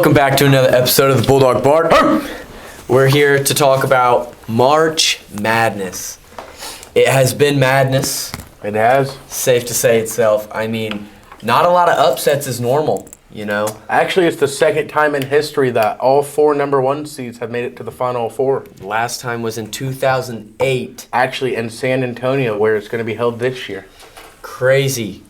Welcome back to another episode of the Bulldog Bar. We're here to talk about March Madness. It has been madness. It has. Safe to say itself. I mean, not a lot of upsets is normal, you know. Actually, it's the second time in history that all four number one seeds have made it to the Final Four. Last time was in 2008. Actually, in San Antonio, where it's going to be held this year. Crazy,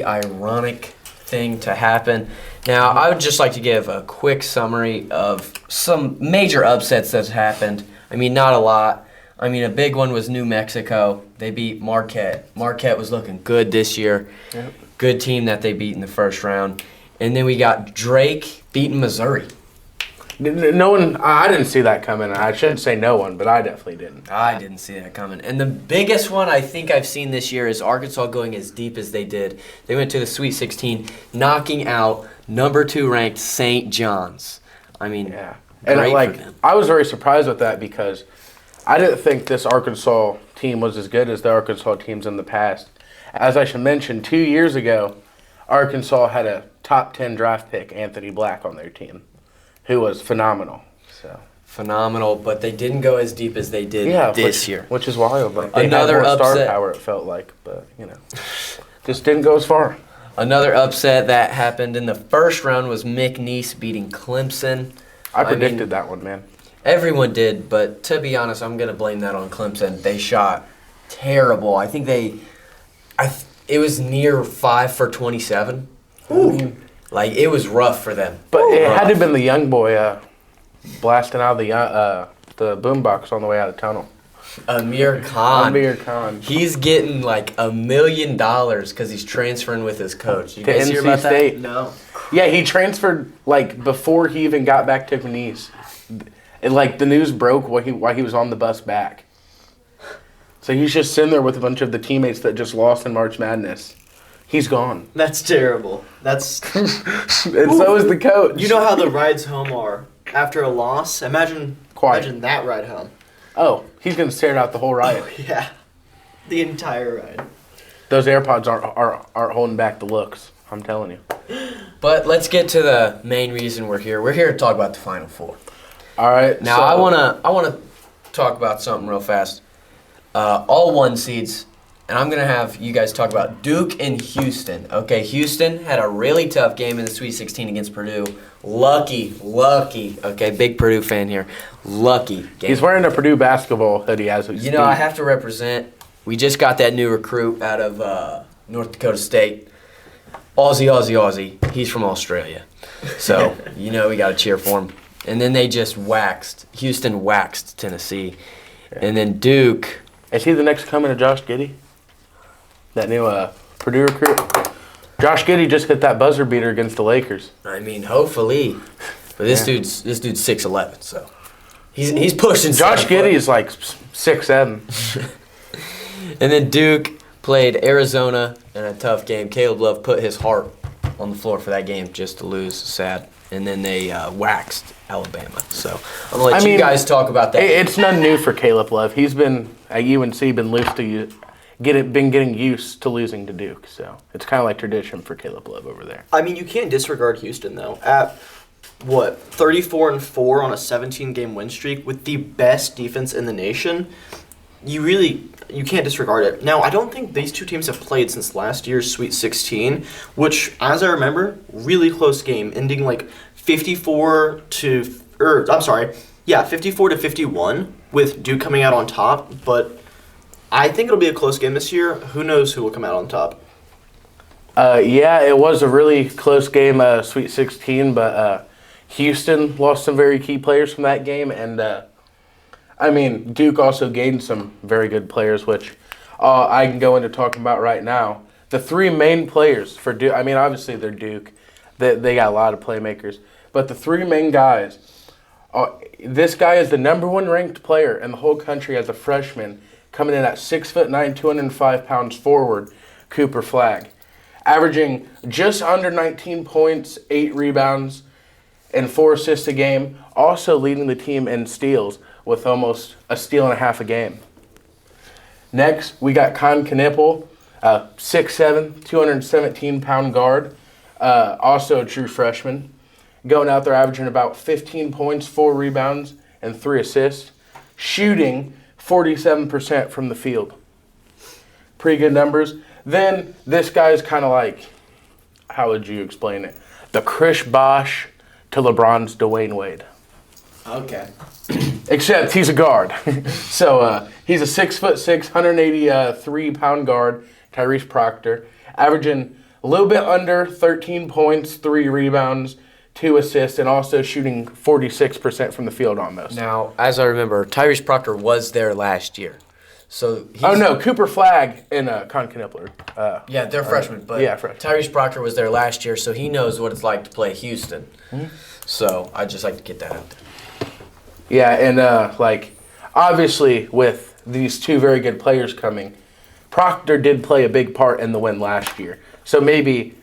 ironic thing to happen. Now, I would just like to give a quick summary of some major upsets that's happened. I mean, not a lot. I mean, a big one was New Mexico. They beat Marquette. Marquette was looking good this year. Yep. Good team that they beat in the first round. And then we got Drake beating Missouri. No one, I didn't see that coming. I shouldn't say no one, but I definitely didn't. I didn't see that coming. And the biggest one I think I've seen this year is Arkansas going as deep as they did. They went to the Sweet 16, knocking out number 2 ranked St. John's. I mean, yeah. Great And for them. I was very surprised with that because I didn't think this Arkansas team was as good as the Arkansas teams in the past. As I should mention, 2 years ago, Arkansas had a top 10 draft pick, Anthony Black, on their team, who was phenomenal. So Phenomenal, but they didn't go as deep as they did this year. Which is wild. Like, they Another had more star upset. power, it felt like, but, just didn't go as far. Another upset that happened in the first round was McNeese beating Clemson. I predicted that one, man. Everyone did, but to be honest, I'm going to blame that on Clemson. They shot terrible. I think it was near 5 for 27. Ooh. Like, it was rough for them. But it had to have been the young boy blasting out the boombox on the way out of the tunnel. Amir Khan. Amir Khan. He's getting like $1 million because he's transferring with his coach. You To guys hear NC about State. that? No. Yeah, he transferred like before he even got back to McNeese. And like the news broke while he was on the bus back. So he's just sitting there with a bunch of the teammates that just lost in March Madness. He's gone. That's terrible. That's And so is the coach. you know how the rides home are after a loss. Imagine that ride home. Oh, he's gonna stare out the whole ride. Yeah, the entire ride. Those AirPods aren't holding back the looks. I'm telling you. But let's get to the main reason we're here. We're here to talk about the Final Four. All right. Now, I wanna talk about something real fast. All 1 seeds, and I'm gonna have you guys talk about Duke and Houston. Okay, Houston had a really tough game in the Sweet 16 against Purdue. Lucky. Okay, big Purdue fan here. Lucky game. He's wearing a Purdue basketball hoodie as we speak. You know, I have to represent. We just got that new recruit out of North Dakota State. Aussie. He's from Australia. So, we got to cheer for him. And then they just Houston waxed Tennessee. And then Duke. Is he the next coming of Josh Giddey? That new Purdue recruit? Josh Giddey just hit that buzzer beater against the Lakers. I mean, hopefully. But this dude's 6'11", so he's pushing Josh stuff. Giddey is like 6'7". And then Duke played Arizona in a tough game. Caleb Love put his heart on the floor for that game just to lose. Sad. And then they waxed Alabama. So I'm going to let you guys talk about that. It's nothing new for Caleb Love. He's been at UNC, been getting used to losing to Duke. So it's kind of like tradition for Caleb Love over there. I mean, you can't disregard Houston though. At 34-4 on a 17-game win streak with the best defense in the nation. You can't disregard it. Now, I don't think these two teams have played since last year's Sweet 16, which, as I remember, really close game, ending like 54 to 51 with Duke coming out on top. But I think it'll be a close game this year. Who knows who will come out on top? Yeah, it was a really close game, Sweet 16, but Houston lost some very key players from that game, and Duke also gained some very good players, which I can go into talking about right now. The 3 main players for Duke, obviously they're Duke. They got a lot of playmakers. But the 3 main guys, this guy is the number 1 ranked player in the whole country as a freshman, coming in at 6'9", 205 pounds forward, Cooper Flagg, averaging just under 19 points, 8 rebounds, and 4 assists a game, also leading the team in steals with almost a steal and a half a game. Next, we got Con Knippel, 6'7", 217-pound guard, also a true freshman. going out there averaging about 15 points, 4 rebounds, and 3 assists, shooting 47% from the field. Pretty good numbers. Then this guy's kind of like, how would you explain it? The Chris Bosh to LeBron's Dwayne Wade. Okay. Except he's a guard. So he's a 6'6", 183-pound guard, Tyrese Proctor, averaging a little bit under 13 points, 3 rebounds, 2 assists, and also shooting 46% from the field almost. Now, as I remember, Tyrese Proctor was there last year. So Cooper Flagg and Con Knippler. Yeah, they're freshmen, but yeah, freshmen. Tyrese Proctor was there last year, so he knows what it's like to play Houston. Mm-hmm. So I'd just like to get that out there. Yeah, and obviously with these 2 very good players coming, Proctor did play a big part in the win last year. So maybe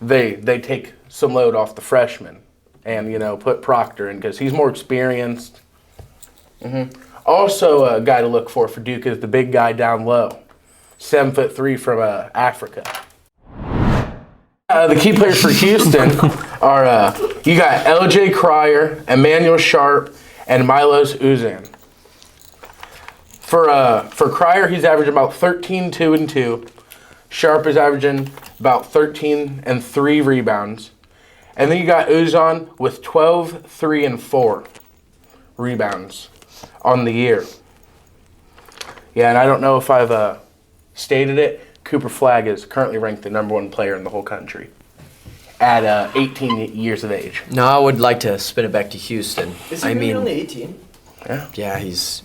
they take some load off the freshmen and, put Proctor in because he's more experienced. Mm-hmm. Also, a guy to look for Duke is the big guy down low, 7'3" from Africa. The key players for Houston are you got L.J. Cryer, Emmanuel Sharp, and Milos Uzan. For Cryer, he's averaging about 13, 2, and 2. Sharp is averaging about 13 and 3 rebounds. And then you got Uzan with 12, 3, and 4 rebounds on the year. Yeah, and I don't know if I've stated it. Cooper Flagg is currently ranked the #1 player in the whole country at 18 years of age. Now I would like to spin it back to Houston. Is he really only 18? Yeah, he's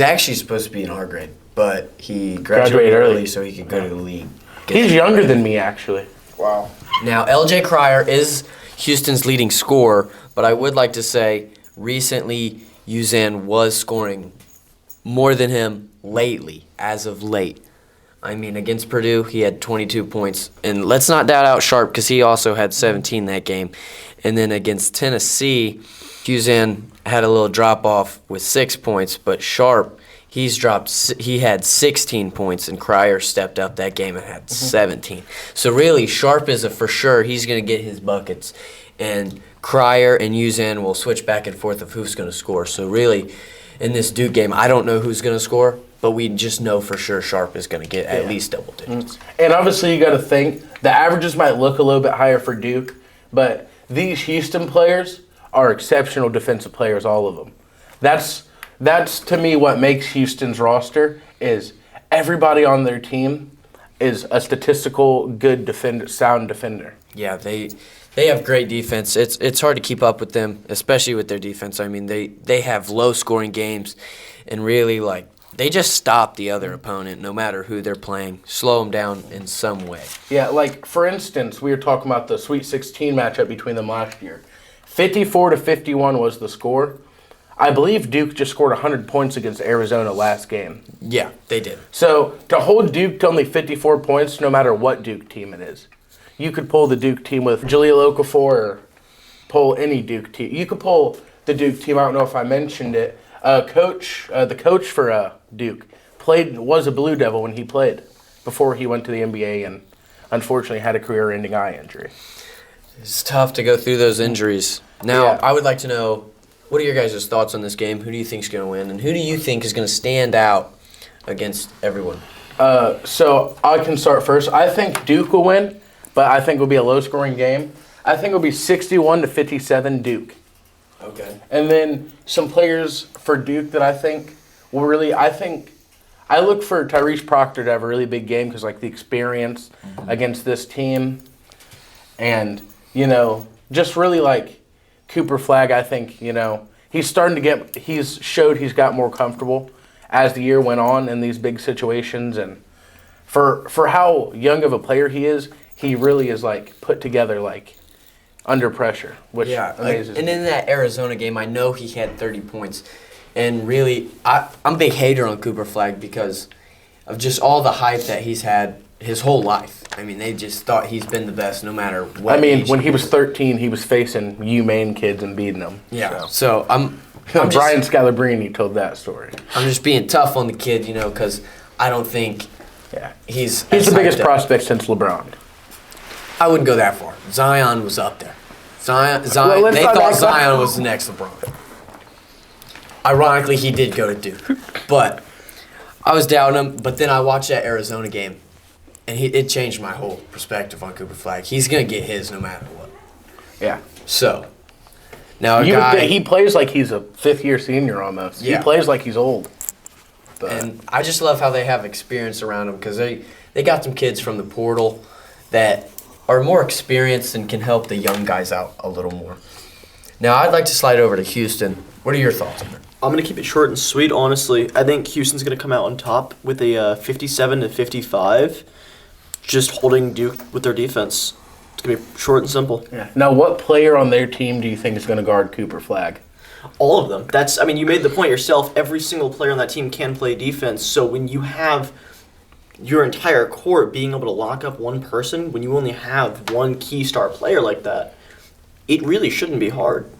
actually supposed to be in our grade, but he graduated early so he could go to the league. He's younger than me, actually. Wow. Now, L.J. Cryer is Houston's leading scorer, but I would like to say recently Uzan was scoring more than him lately, as of late. I mean, against Purdue, he had 22 points. And let's not doubt out Sharp because he also had 17 that game. And then against Tennessee, Uzan had a little drop-off with 6 points, but Sharp, he had 16 points, and Cryer stepped up that game and had 17. So really, Sharp is a for sure. He's going to get his buckets. And Cryer and Uzan will switch back and forth of who's going to score. So really, in this Duke game, I don't know who's going to score, but we just know for sure Sharp is going to get at least double digits. And obviously, you got to think the averages might look a little bit higher for Duke, but these Houston players are exceptional defensive players, all of them. That's to me what makes Houston's roster is everybody on their team is a statistical good defender, sound defender. Yeah, they have great defense. It's hard to keep up with them, especially with their defense. I mean, they have low-scoring games, and really, they just stop the other opponent no matter who they're playing, slow them down in some way. Yeah, for instance, we were talking about the Sweet 16 matchup between them last year. 54-51 was the score. I believe Duke just scored 100 points against Arizona last game. Yeah, they did. So to hold Duke to only 54 points, no matter what Duke team it is, you could pull the Duke team with Jahlil Okafor or pull any Duke team. You could pull the Duke team. I don't know if I mentioned it. The coach for Duke was a Blue Devil when he played before he went to the NBA and unfortunately had a career-ending eye injury. It's tough to go through those injuries. Now, I would like to know, what are your guys' thoughts on this game? Who do you think is going to win, and who do you think is going to stand out against everyone? So I can start first. I think Duke will win, but I think it will be a low-scoring game. I think it will be 61-57 Duke. Okay. And then some players for Duke that I think will really, I look for Tyrese Proctor to have a really big game because, the experience against this team and, just really, Cooper Flagg, I think, he's showed he's got more comfortable as the year went on in these big situations. And for how young of a player he is, he really is, put together, under pressure, which amazes me. And in that Arizona game, I know he had 30 points. And really, I'm a big hater on Cooper Flagg because of just all the hype that he's had his whole life. I mean, they just thought he's been the best no matter what. When he was 13, he was facing UMaine kids and beating them. Yeah. So I'm Brian Scalabrine told that story. I'm just being tough on the kid, because I don't think he's the biggest prospect since LeBron. I wouldn't go that far. Zion was up there. Zion. Well, They let's not thought act Zion was the next LeBron. Ironically, he did go to Duke, but I was doubting him. But then I watched that Arizona game, and it changed my whole perspective on Cooper Flag. He's gonna get his no matter what. Yeah. So now He plays like he's a fifth-year senior almost. Yeah. He plays like he's old. But and I just love how they have experience around them because they got some kids from the portal that are more experienced and can help the young guys out a little more. Now I'd like to slide over to Houston. What are your thoughts on that? I'm going to keep it short and sweet, honestly. I think Houston's going to come out on top with a 57-55, just holding Duke with their defense. It's going to be short and simple. yeah. Now, what player on their team do you think is going to guard Cooper Flag? All of them. You made the point yourself. Every single player on that team can play defense. So when you have your entire court being able to lock up one person, when you only have one key star player like that, it really shouldn't be hard.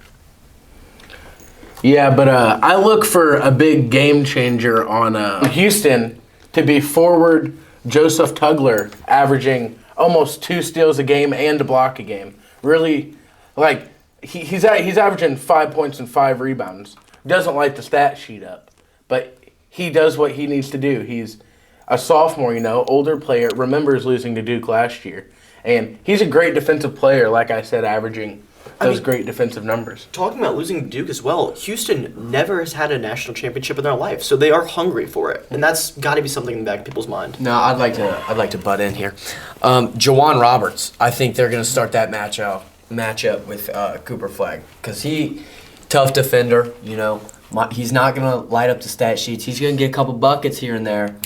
Yeah, but I look for a big game changer on Houston to be forward Joseph Tugler, averaging almost 2 steals a game and a block a game. Really, like, he's averaging 5 points and 5 rebounds. Doesn't light the stat sheet up, but he does what he needs to do. He's a sophomore, older player, remembers losing to Duke last year. And he's a great defensive player, like I said, averaging those great defensive numbers. Talking about losing to Duke as well, Houston never has had a national championship in their life, so they are hungry for it, and that's got to be something in the back of people's mind. No, I'd like to butt in here. Jawan Roberts, I think they're going to start that matchup with Cooper Flag because tough defender. He's not going to light up the stat sheets. He's going to get a couple buckets here and there,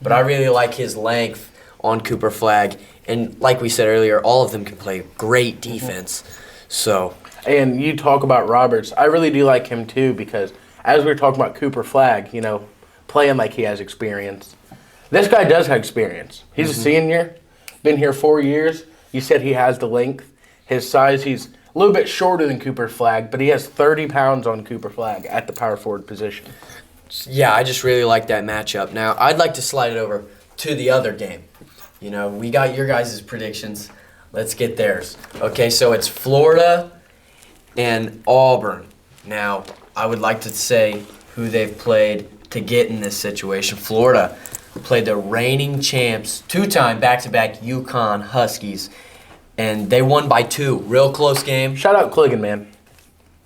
but I really like his length on Cooper Flag, and like we said earlier, all of them can play great defense. So, and you talk about Roberts. I really do like him too because as we were talking about Cooper Flag, playing like he has experience. This guy does have experience. He's a senior, been here 4 years. You said he has the length. His size, he's a little bit shorter than Cooper Flag, but he has 30 pounds on Cooper Flag at the power forward position. Yeah, I just really like that matchup. Now, I'd like to slide it over to the other game. We got your guys' predictions. Let's get theirs. Okay, so it's Florida and Auburn. Now, I would like to say who they've played to get in this situation. Florida played the reigning champs, 2-time back-to-back UConn Huskies, and they won by 2. Real close game. Shout out Clingan, man.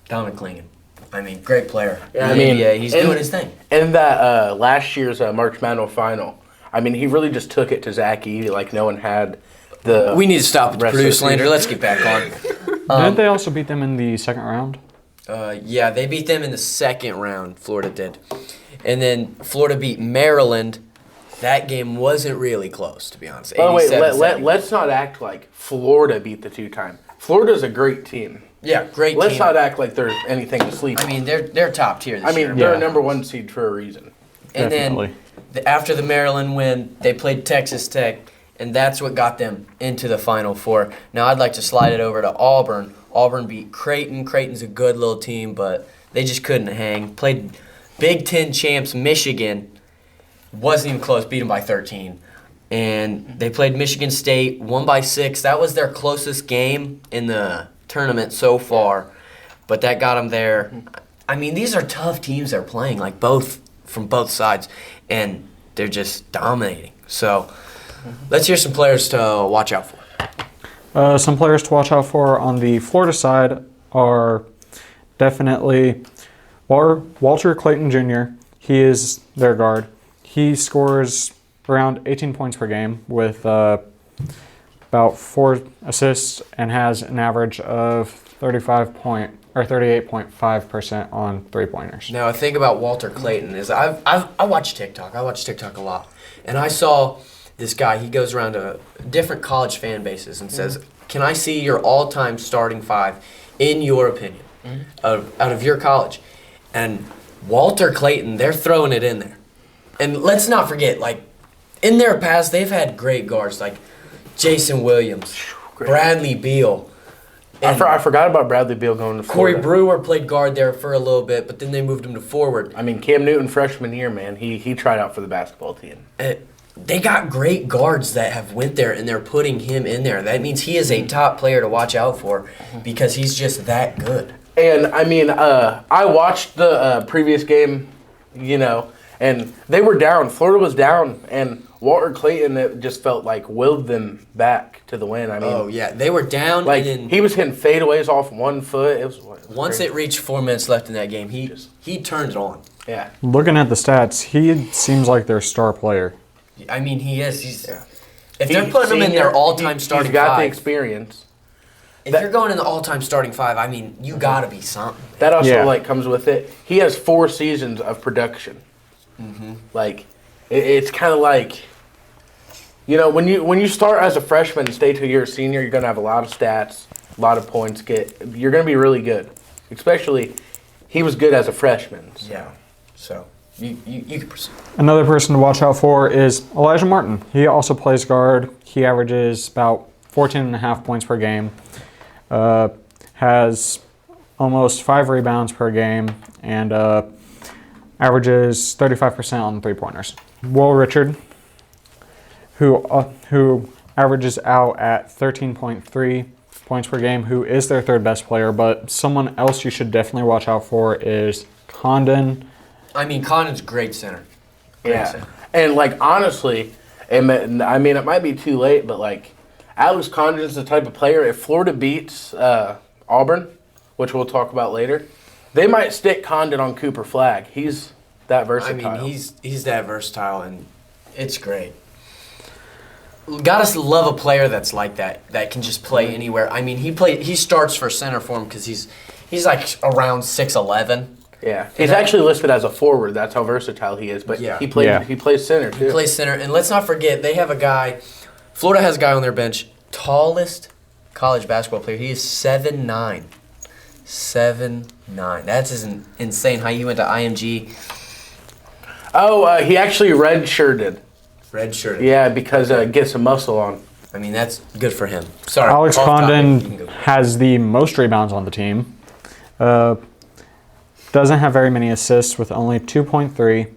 Dominic Clingan. Great player. Yeah, he's doing his thing. In that last year's March Madness final, he really just took it to Zach Edey like no one had. We need to stop with the Purdue slander. Let's get back on. Didn't they also beat them in the second round? Yeah, they beat them in the second round, Florida did. And then Florida beat Maryland. That game wasn't really close, to be honest. Oh, wait, let's not act like Florida beat the 2-time. Florida's a great team. Yeah, great team. Let's not act like there's anything to sleep on. They're top tier this year. They're a number 1 seed for a reason. And Definitely. then after the Maryland win, they played Texas Tech, and that's what got them into the Final Four. Now I'd like to slide it over to Auburn. Auburn beat Creighton. Creighton's a good little team, but they just couldn't hang. Played Big Ten champs Michigan. Wasn't even close, beat them by 13. And they played Michigan State, won by 6. That was their closest game in the tournament so far, but that got them there. These are tough teams they're playing, from both sides, and they're just dominating. So let's hear some players to watch out for. Some players to watch out for on the Florida side are definitely Walter Clayton Jr. He is their guard. He scores around 18 points per game with about 4 assists and has an average of 38.5% on 3-pointers. Now, the thing about Walter Clayton is I watch TikTok. I watch TikTok a lot. And I saw this guy, he goes around to different college fan bases and says, can I see your all-time starting 5 in your opinion out of your college? And Walter Clayton, they're throwing it in there. And let's not forget, in their past, they've had great guards like Jason Williams, Bradley Beal. I forgot about Bradley Beal going to Florida. Corey Brewer played guard there for a little bit, but then they moved him to forward. Cam Newton freshman year, man, he tried out for the basketball team. they got great guards that have went there, and they're putting him in there. That means he is a top player to watch out for because he's just that good. And, I mean, I watched the previous game, and they were down. Florida was down, and Walter Clayton, it just felt like willed them back to the win. I mean, Oh, yeah. They were down, like and then he was hitting fadeaways off 1 foot. It was once crazy. it reached 4 minutes left in that game, he turned it on. Yeah. Looking at the stats, he seems like their star player. I mean, he is. Yeah. If they're putting him in their all-time starting he's got the five, experience. if you're going in the all-time starting five, I mean, you got to be something. That also Yeah. comes with it. He has 4 seasons of production. Like, it's kind of like, when you start as a freshman and stay till you're a senior, you're gonna have a lot of stats, a lot of points. You're gonna be really good. Especially, he was good as a freshman. So. Yeah. So you can proceed. Another person to watch out for is Elijah Martin. He also plays guard. He averages about 14.5 points per game. Has almost 5 rebounds per game, and averages 35% on 3-pointers. Will Richard, who averages out at 13.3 points per game, who is their third best player, but someone else you should definitely watch out for is Condon. I mean, Condon's great center. Great center. And honestly, it might be too late, but Alex Condon's the type of player. If Florida beats Auburn, which we'll talk about later, they might stick Condon on Cooper Flagg. He's that versatile. I mean, he's that versatile, and it's great. Gotta love a player that's like that can just play anywhere. I mean, he starts for center for him because he's like around 6'11". Yeah, he's actually listed as a forward. That's how versatile he is. But Yeah. he plays center too. He plays center, and let's not forget they have a guy. Florida has a guy on their bench, tallest college basketball player. He is 7'9". 7'9". That's his insane height. He went to IMG. Oh, he actually redshirted. Redshirt. Yeah, because get some muscle on. I mean, that's good for him. Sorry. Alex off topic. You can Condon go. has the most rebounds on the team. Doesn't have very many assists with only 2.3,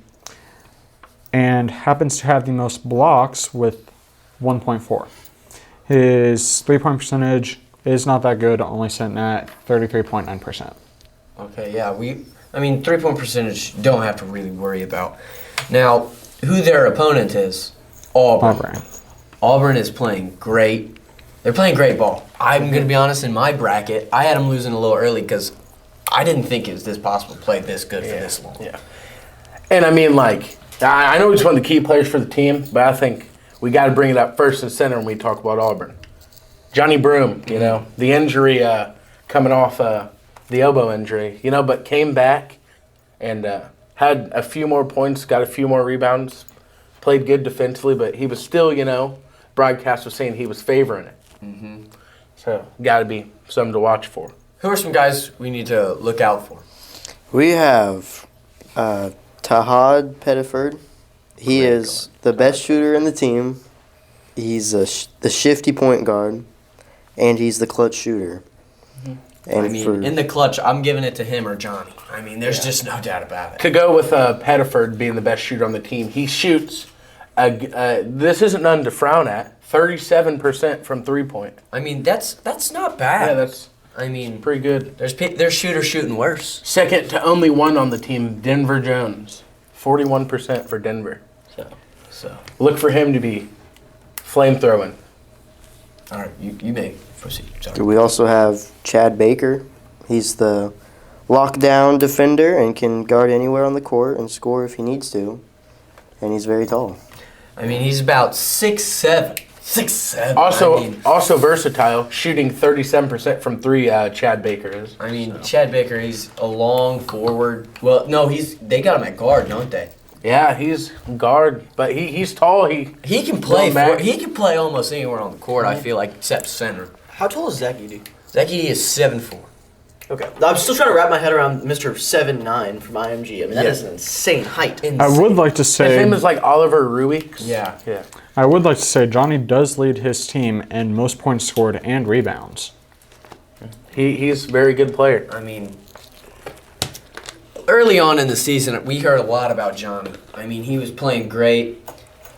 and happens to have the most blocks with 1.4. His 3-point percentage is not that good, only sitting at 33.9%. Okay, yeah, 3-point percentage don't have to really worry about. Now, who their opponent is, Auburn. Auburn is playing great. They're playing great ball. I'm going to be honest, in my bracket, I had them losing a little early because I didn't think it was this possible to play this good for this long. Yeah. And I mean, I know he's one of the key players for the team, but I think we got to bring it up first and center when we talk about Auburn. Johnny Broome, the injury coming off the elbow injury, but came back and had a few more points, got a few more rebounds, played good defensively, but he was still, broadcast was saying he was favoring it. Mm-hmm. So, got to be something to watch for. Who are some guys we need to look out for? We have Tahad Pettiford. He is the best shooter in the team. He's the shifty point guard, and he's the clutch shooter. And in the clutch, I'm giving it to him or Johnny. I mean, there's just no doubt about it. To go with Pettiford being the best shooter on the team, he shoots, this isn't none to frown at, 37% from 3-point. I mean, that's not bad. Yeah, that's pretty good. There's shooters shooting worse. Second to only one on the team, Denver Jones, 41% for Denver. So look for him to be flame-throwing. all right, you may proceed. Sorry. we also have Chad Baker. He's the lockdown defender and can guard anywhere on the court and score if he needs to. And he's very tall. I mean, he's about 6'7". 6'7". Also versatile, shooting 37% from 3. Chad Baker is. I mean, Chad Baker, he's a long forward. Well, no, they got him at guard, don't they? Yeah, he's guard, but he's tall. He can play. He can play almost anywhere on the court. I feel like, except center. How tall is Zach Edey? Zach Edey is 7'4". Okay. I'm still trying to wrap my head around Mr. 7'9" from IMG. I mean, that is an insane height. I would like to His say, name is Oliver Ruiz. Yeah. I would like to say Johnny does lead his team in most points scored and rebounds. He's a very good player. I mean, early on in the season, we heard a lot about Johnny. I mean, he was playing great.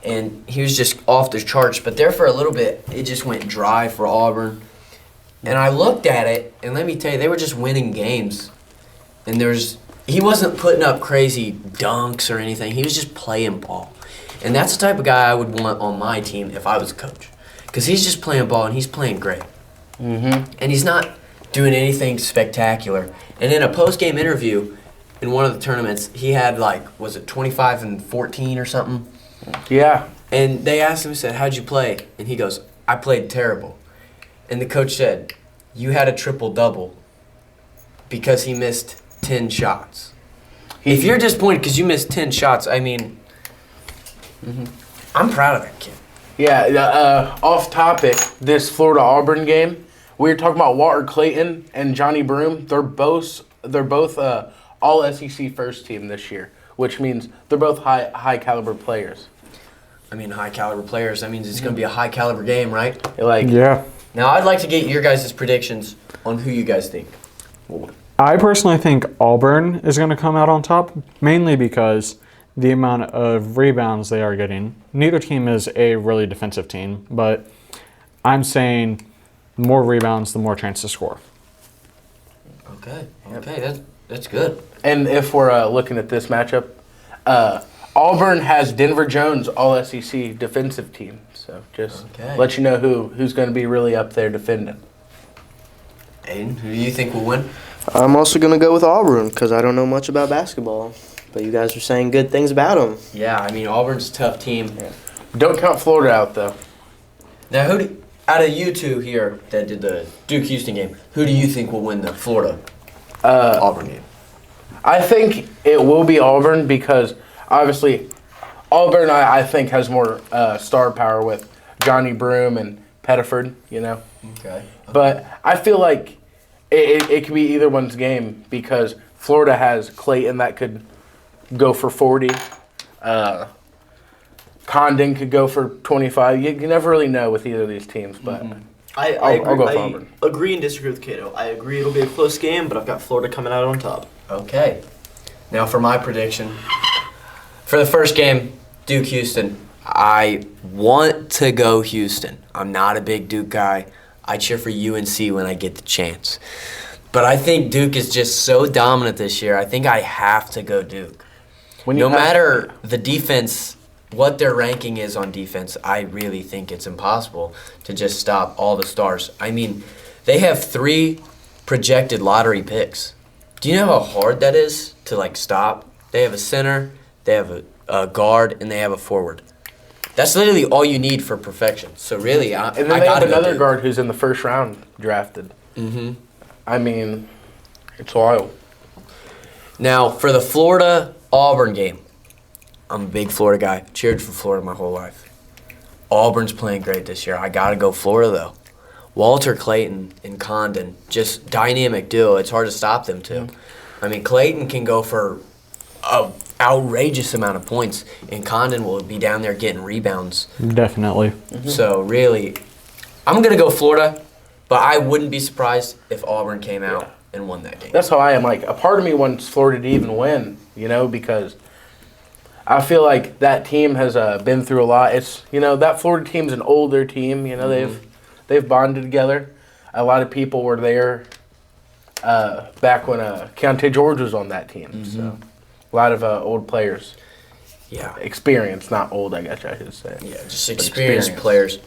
and he was just off the charts. But there for a little bit, it just went dry for Auburn. And I looked at it, and let me tell you, they were just winning games. And he wasn't putting up crazy dunks or anything. He was just playing ball. And that's the type of guy I would want on my team if I was a coach. Because he's just playing ball, and he's playing great. And he's not doing anything spectacular. And in a post-game interview in one of the tournaments, he had was it 25 and 14 or something? Yeah. And they asked him, said, how'd you play? And he goes, I played terrible. And the coach said, you had a triple-double because he missed 10 shots. If you're disappointed because you missed 10 shots, I mean, I'm proud of that kid. Yeah, off topic, this Florida-Auburn game, we were talking about Walter Clayton and Johnny Broome. They're both all SEC first team this year, which means they're both high caliber players. I mean, high caliber players. That means it's going to be a high caliber game, right? Yeah. Now, I'd like to get your guys' predictions on who you guys think. I personally think Auburn is going to come out on top, mainly because the amount of rebounds they are getting. Neither team is a really defensive team, but I'm saying the more rebounds, the more chance to score. Okay, that's good. And if we're looking at this matchup, Auburn has Denver Jones, all SEC defensive team. So just let you know who's going to be really up there defending. Aiden, who do you think will win? I'm also going to go with Auburn because I don't know much about basketball. But you guys are saying good things about them. Yeah, I mean, Auburn's a tough team. Yeah. Don't count Florida out, though. Now, out of you two here that did the Duke-Houston game, who do you think will win the Florida-Auburn game? I think it will be Auburn because, obviously, Auburn, I think, has more star power with Johnny Broome and Pettiford, Okay. But I feel like it could be either one's game because Florida has Clayton that could go for 40. Condon could go for 25. You never really know with either of these teams, but I'll go with Auburn. I agree and disagree with Cato. I agree it'll be a close game, but I've got Florida coming out on top. Okay. Now for my prediction. For the first game, Duke-Houston, I want to go Houston. I'm not a big Duke guy. I cheer for UNC when I get the chance. But I think Duke is just so dominant this year. I think I have to go Duke. No matter the defense, what their ranking is on defense, I really think it's impossible to just stop all the stars. I mean, they have 3 projected lottery picks. Do you know how hard that is to stop? They have a center, they have a guard, and they have a forward. That's literally all you need for perfection. So really, and then they have another guard who's in the first round drafted. I mean, it's wild. Now, for the Florida-Auburn game, I'm a big Florida guy. Cheered for Florida my whole life. Auburn's playing great this year. I got to go Florida, though. Walter Clayton and Condon, just dynamic duo. It's hard to stop them, too. I mean, Clayton can go for an outrageous amount of points, and Condon will be down there getting rebounds. Definitely. So, really, I'm going to go Florida. But I wouldn't be surprised if Auburn came out and won that game. That's how I am. A part of me wants Florida to even win, because I feel like that team has been through a lot. It's that Florida team's an older team. They've bonded together. A lot of people were there back when Keontae George was on that team. So a lot of old players. Yeah, experience, not old. I guess I should say. Yeah, just experienced players.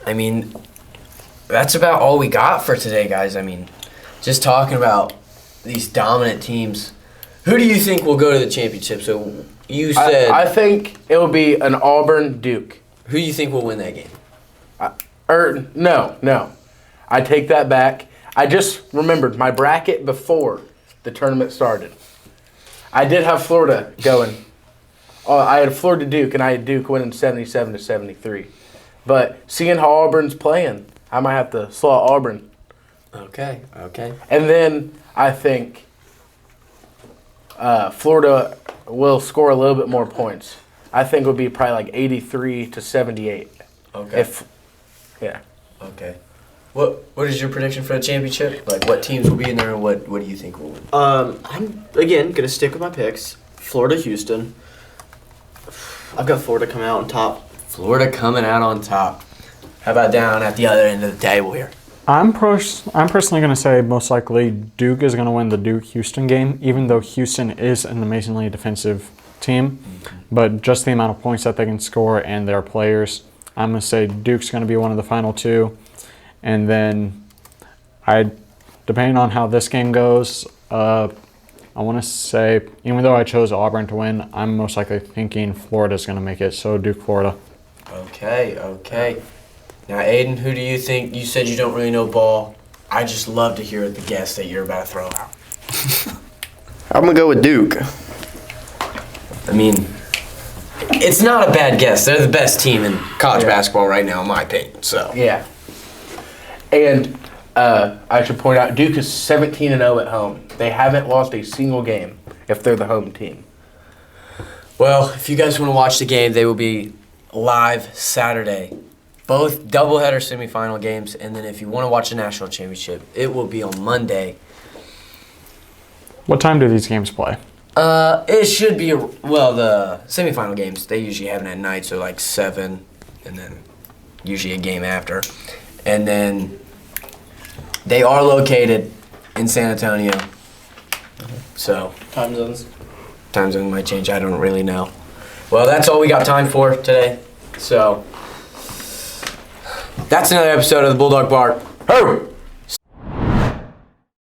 I mean, that's about all we got for today, guys. I mean, just talking about these dominant teams. Who do you think will go to the championship? So you said... I think it will be an Auburn-Duke. Who do you think will win that game? No. I take that back. I just remembered my bracket before the tournament started. I did have Florida going. I had Florida-Duke, and I had Duke winning 77-73. But seeing how Auburn's playing, I might have to slot Auburn. Okay. And then I think Florida will score a little bit more points. I think it would be probably 83-78. Okay. Okay. What is your prediction for the championship? What teams will be in there, and what do you think will win? I'm again gonna stick with my picks. Florida, Houston. I've got Florida coming out on top. Florida coming out on top. How about down at the other end of the table here? I'm personally going to say most likely Duke is going to win the Duke-Houston game, even though Houston is an amazingly defensive team. But just the amount of points that they can score and their players, I'm going to say Duke's going to be one of the final two. And then, depending on how this game goes, I want to say, even though I chose Auburn to win, I'm most likely thinking Florida's going to make it. So Duke, Florida. Okay. Now, Aiden, who do you think? You said you don't really know ball. I just love to hear the guess that you're about to throw out. I'm gonna go with Duke. I mean, it's not a bad guess. They're the best team in college basketball right now, in my opinion. So Yeah. And I should point out, Duke is 17-0 at home. They haven't lost a single game if they're the home team. well, if you guys want to watch the game, they will be live Saturday. Both doubleheader semifinal games, and then if you want to watch the national championship, it will be on Monday. What time do these games play? It should be, the semifinal games, they usually have it at night, so like 7, and then usually a game after. And then they are located in San Antonio, so Time zones. time zone might change, I don't really know. Well, that's all we got time for today, so that's another episode of the Bulldog Bar. Ho!